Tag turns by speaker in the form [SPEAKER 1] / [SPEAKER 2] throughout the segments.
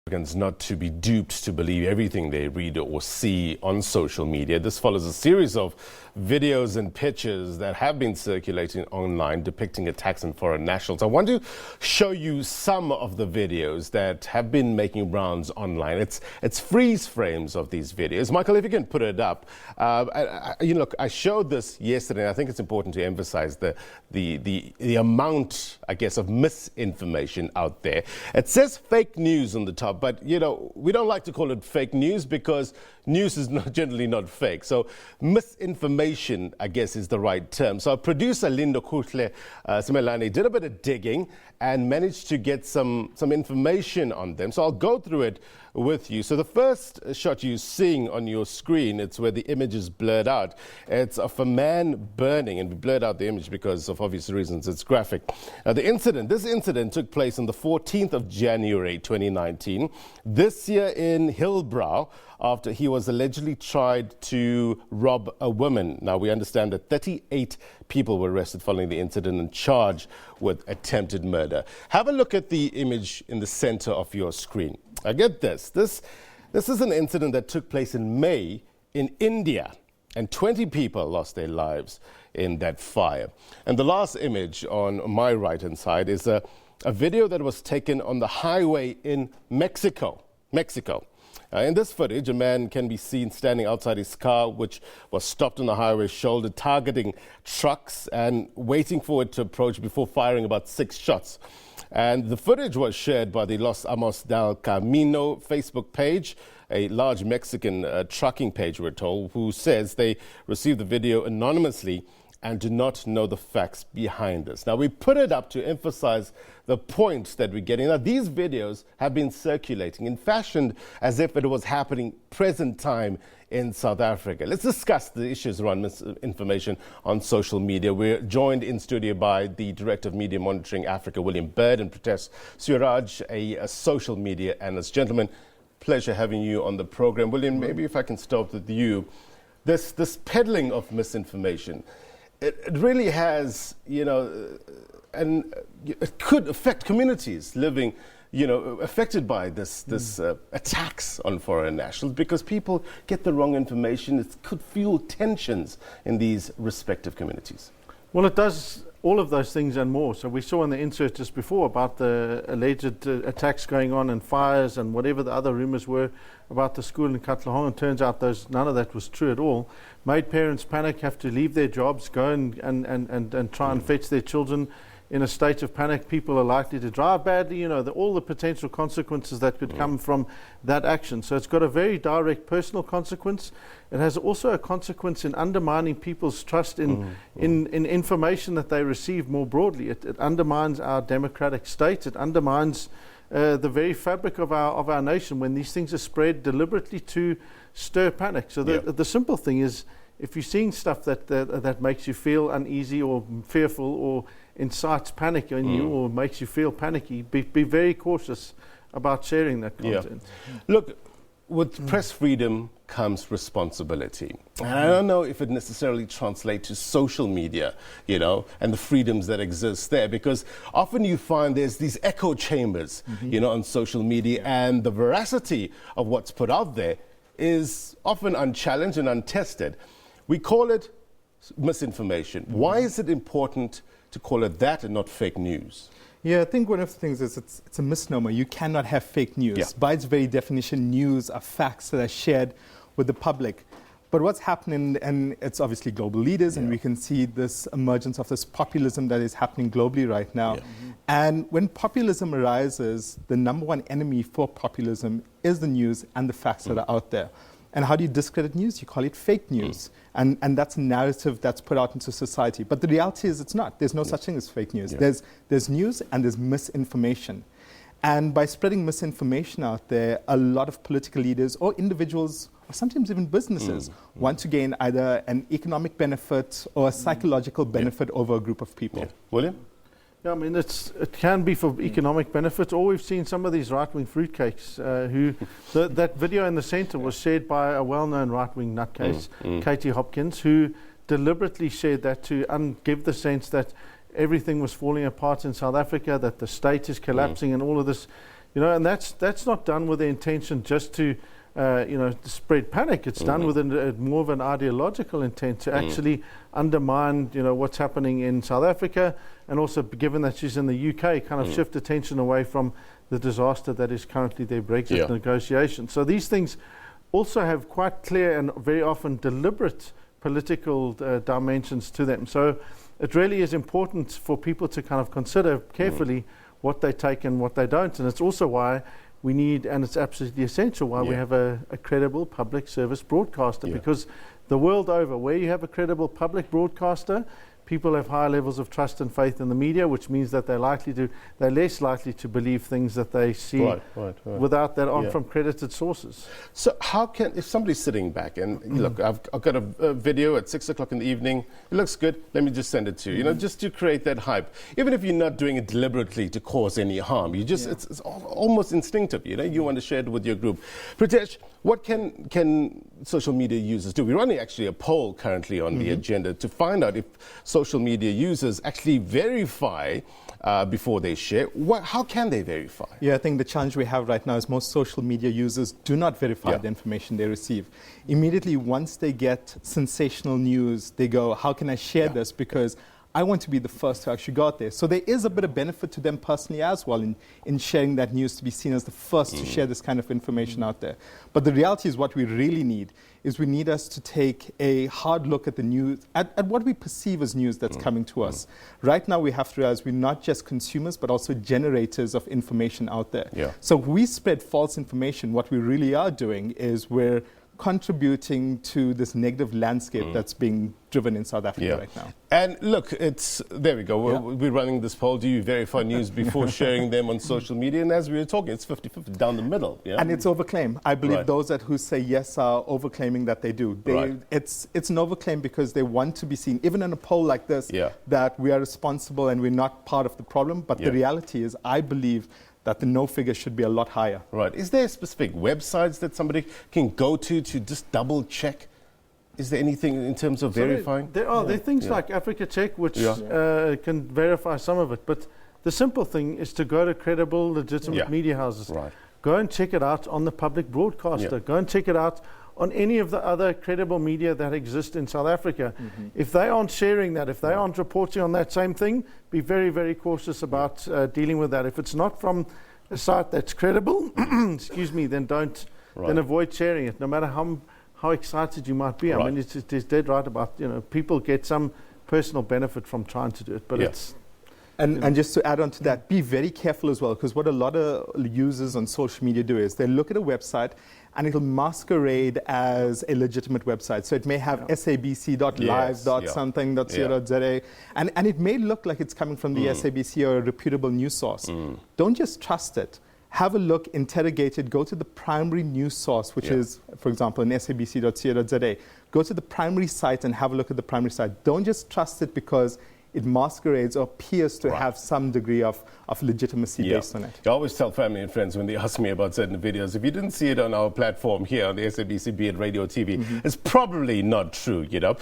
[SPEAKER 1] Not to be duped to believe everything they read or see on social media. This follows a series of videos and pictures that have been circulating online depicting attacks on foreign nationals. I want to show you some of the videos that have been making rounds online. It's freeze frames of these videos. Michael, if you can put it up. Look, I showed this yesterday, and I think it's important to emphasize the amount, I guess, of misinformation out there. It says fake news on the top, but, you know, we don't like to call it fake news because news is generally not fake. So misinformation, I guess, is the right term. So our producer Lindokuhle Simelane did a bit of digging and managed to get some information on them. So I'll go through it with you. So the first shot you're seeing on your screen, it's where the image is blurred out. It's of a man burning, and we blurred out the image because of obvious reasons. It's graphic. Now this incident took place on the 14th of January 2019, this year in Hillbrow, after he was allegedly tried to rob a woman. Now, we understand that 38 people were arrested following the incident and charged with attempted murder. Have a look at the image in the center of your screen. Now, get this. This is an incident that took place in May in India, and 20 people lost their lives in that fire. And the last image on my right-hand side is a video that was taken on the highway in Mexico. In this footage, a man can be seen standing outside his car, which was stopped on the highway shoulder, targeting trucks and waiting for it to approach before firing about 6 shots. And the footage was shared by the Los Amos del Camino Facebook page, a large Mexican trucking page, we're told, who says they received the video anonymously and do not know the facts behind this. Now, we put it up to emphasize the points that we're getting. Now, these videos have been circulating and fashioned as if it was happening present time in South Africa. Let's discuss the issues around misinformation on social media. We're joined in studio by the Director of Media Monitoring Africa, William Bird, and Pritesh Suraj, a social media analyst. Gentlemen, pleasure having you on the program. William, maybe if I can start with you. This peddling of misinformation, it really has, and it could affect communities living, affected by this attacks on foreign nationals, because people get the wrong information. It could fuel tensions in these respective communities.
[SPEAKER 2] Well, it does all of those things and more. So we saw in the insert just before about the alleged attacks going on and fires and whatever the other rumors were about the school in Katlehong. It turns out none of that was true at all. Made parents panic, have to leave their jobs, go and try and fetch their children in a state of panic. People are likely to drive badly, all the potential consequences that could come from that action. So it's got a very direct personal consequence. It has also a consequence in undermining people's trust in information that they receive more broadly. It undermines our democratic state. It undermines the very fabric of our nation when these things are spread deliberately to stir panic. So the simple thing is, if you're seeing stuff that makes you feel uneasy or fearful or incites panic in you or makes you feel panicky, be very cautious about sharing that content.
[SPEAKER 1] Look, with press freedom comes responsibility. And I don't know if it necessarily translates to social media, and the freedoms that exist there, because often you find there's these echo chambers, on social media, and the veracity of what's put out there is often unchallenged and untested. We call it misinformation. Why is it important to call it that and not fake news?
[SPEAKER 3] Yeah, I think one of the things is it's a misnomer. You cannot have fake news. Yeah. By its very definition, news are facts that are shared with the public. But what's happening, and it's obviously global leaders, and we can see this emergence of this populism that is happening globally right now. Yeah. And when populism arises, the number one enemy for populism is the news and the facts that are out there. And how do you discredit news? You call it fake news. And that's a narrative that's put out into society. But the reality is it's not. There's no such thing as fake news. Yeah. There's news and there's misinformation. And by spreading misinformation out there, a lot of political leaders or individuals, or sometimes even businesses, want to gain either an economic benefit or a psychological benefit over a group of people.
[SPEAKER 1] Yeah. William?
[SPEAKER 2] Yeah, I mean, it can be for economic benefit, or we've seen some of these right-wing fruitcakes that video in the center was shared by a well-known right-wing nutcase, Katie Hopkins, who deliberately shared that to give the sense that everything was falling apart in South Africa, that the state is collapsing and all of this. And that's not done with the intention just to to spread panic. It's done with more of an ideological intent to actually undermine, what's happening in South Africa, and also, given that she's in the UK, kind of shift attention away from the disaster that is currently their Brexit negotiations. So these things also have quite clear and very often deliberate political dimensions to them. So it really is important for people to kind of consider carefully what they take and what they don't. And it's also why we need, and it's absolutely essential, why we have a credible public service broadcaster, because the world over, where you have a credible public broadcaster, people have higher levels of trust and faith in the media, which means that they're less likely to believe things that they see without that from credited sources.
[SPEAKER 1] So how can, if somebody's sitting back and look, I've got a video at 6 o'clock in the evening, it looks good, let me just send it to you, just to create that hype. Even if you're not doing it deliberately to cause any harm, you just, it's almost instinctive, you want to share it with your group. Pritesh, what can social media users do? We're running actually a poll currently on the agenda to find out if social media users actually verify before they share. How can they verify?
[SPEAKER 3] Yeah, I think the challenge we have right now is most social media users do not verify the information they receive. Immediately, once they get sensational news, they go, how can I share this? Because I want to be the first to actually go out there. So there is a bit of benefit to them personally as well in sharing that news, to be seen as the first to share this kind of information out there. But the reality is, what we really need is we need us to take a hard look at the news, at what we perceive as news that's coming to us. Right now we have to realize we're not just consumers, but also generators of information out there. So if we spread false information, what we really are doing is we're contributing to this negative landscape that's being driven in South Africa right now.
[SPEAKER 1] And look, there we go. We're running this poll. Do you verify news before sharing them on social media? And as we were talking, it's 50-50 down the middle.
[SPEAKER 3] And it's overclaim. I believe those who say yes are overclaiming that they do. It's an overclaim because they want to be seen, even in a poll like this, that we are responsible and we're not part of the problem. But the reality is, I believe that the no figure should be a lot higher.
[SPEAKER 1] Right. Is there specific websites that somebody can go to just double check? Is there anything in terms of verifying?
[SPEAKER 2] There are things like Africa Check, which can verify some of it. But the simple thing is to go to credible, legitimate media houses. Go and check it out on the public broadcaster. Go and check it out on any of the other credible media that exist in South Africa. If they aren't sharing that, if they aren't reporting on that same thing, be very, very cautious about dealing with that. If it's not from a site that's credible, then then avoid sharing it, no matter how excited you might be. I mean, it's dead right about, people get some personal benefit from trying to do it, but it's...
[SPEAKER 3] And just to add on to that, be very careful as well, because what a lot of users on social media do is they look at a website and it'll masquerade as a legitimate website. So it may have sabc.live, something.co.za, and it may look like it's coming from the SABC or a reputable news source. Don't just trust it. Have a look, interrogate it, go to the primary news source, which is, for example, in sabc.co.za. Go to the primary site and have a look at the primary site. Don't just trust it because it masquerades or appears to have some degree of legitimacy based on it.
[SPEAKER 1] I always tell family and friends when they ask me about certain videos, if you didn't see it on our platform here on the SABC, be it radio or TV, it's probably not true, The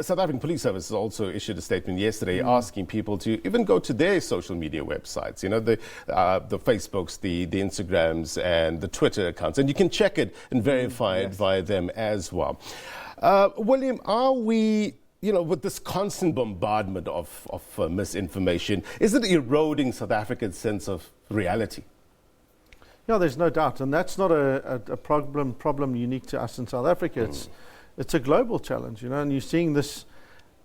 [SPEAKER 1] South African Police Service also issued a statement yesterday asking people to even go to their social media websites, the Facebooks, the Instagrams and the Twitter accounts, and you can check it and verify it via them as well. William, are we... with this constant bombardment of misinformation, is it eroding South Africa's sense of reality?
[SPEAKER 2] Yeah, there's no doubt. And that's not a problem unique to us in South Africa. It's a global challenge, and you're seeing this.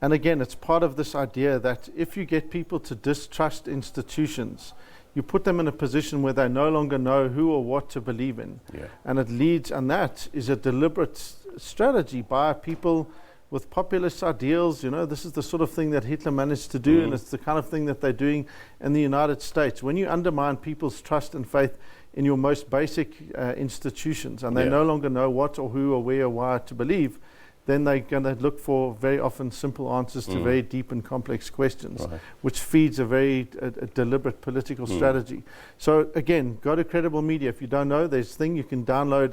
[SPEAKER 2] And again, it's part of this idea that if you get people to distrust institutions, you put them in a position where they no longer know who or what to believe in. And that is a deliberate strategy by people with populist ideals. This is the sort of thing that Hitler managed to do, and it's the kind of thing that they're doing in the United States. When you undermine people's trust and faith in your most basic institutions, and they no longer know what or who or where or why to believe, then they're going to look for very often simple answers to very deep and complex questions, which feeds a very deliberate political strategy. So again, go to credible media. If you don't know, there's a thing you can download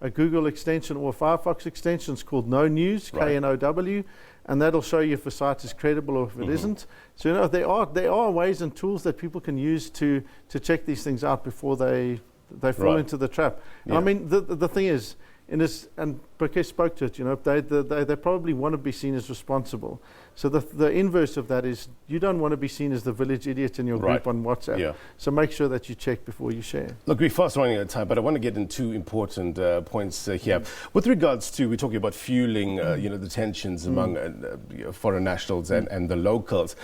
[SPEAKER 2] a Google extension or a Firefox extension. It's called No News, KNOW, and that'll show you if a site is credible or if it isn't. So you know there are ways and tools that people can use to check these things out before they fall into the trap. And I mean, the thing is, and Briquet spoke to it, you know, they probably want to be seen as responsible. So the inverse of that is you don't want to be seen as the village idiot in your group on WhatsApp. Yeah. So make sure that you check before you share.
[SPEAKER 1] Look, we're fast running out of time, but I want to get into two important points here. With regards to, we're talking about fueling, you know, the tensions among foreign nationals and the locals.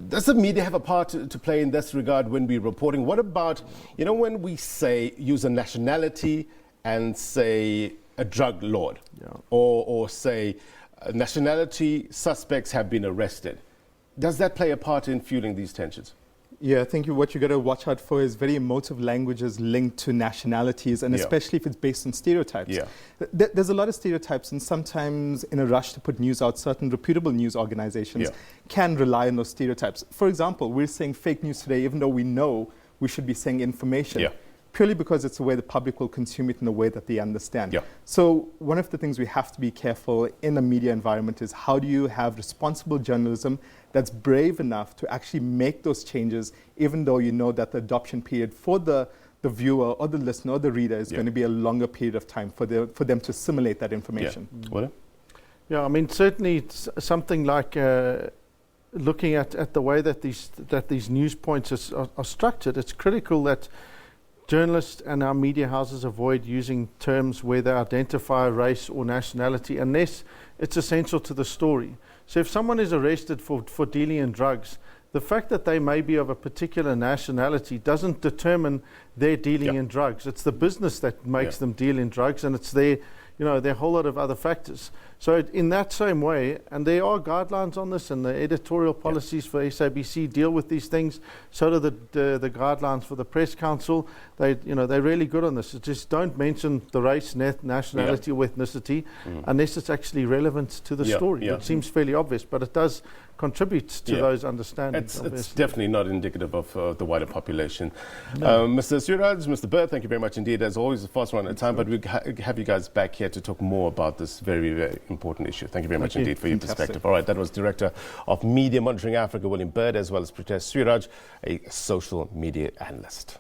[SPEAKER 1] Does the media have a part to play in this regard when we're reporting? What about, you know, when we use a nationality and say a drug lord, or say nationality suspects have been arrested? Does that play a part in fueling these tensions?
[SPEAKER 3] Yeah, I think what you got to watch out for is very emotive languages linked to nationalities, and especially if it's based on stereotypes. There's a lot of stereotypes, and sometimes in a rush to put news out, certain reputable news organizations can rely on those stereotypes. For example, we're saying fake news today, even though we know we should be saying information. Purely because it's the way the public will consume it in a way that they understand. So one of the things we have to be careful in a media environment is how do you have responsible journalism that's brave enough to actually make those changes, even though you know that the adoption period for the viewer or the listener or the reader is going to be a longer period of time for them to assimilate that information.
[SPEAKER 2] Yeah, I mean, certainly it's something like looking at the way that these news points are structured. It's critical that journalists and our media houses avoid using terms where they identify race or nationality unless it's essential to the story. So if someone is arrested for dealing in drugs, the fact that they may be of a particular nationality doesn't determine their dealing in drugs. It's the business that makes them deal in drugs, and it's their whole lot of other factors. So in that same way, and there are guidelines on this, and the editorial policies for SABC deal with these things. So do the guidelines for the Press Council. They're really good on this. It's just don't mention the race, nationality, or ethnicity unless it's actually relevant to the story. It seems fairly obvious, but it does contribute to those understandings.
[SPEAKER 1] It's definitely not indicative of the wider population. Mr. Suraj, Mr. Bird, thank you very much indeed. As always, a fast run at time, but we'll have you guys back here to talk more about this very, very important issue. Thank you very much indeed for your perspective. All right, that was Director of Media Monitoring Africa, William Bird, as well as Producer Suraj, a social media analyst.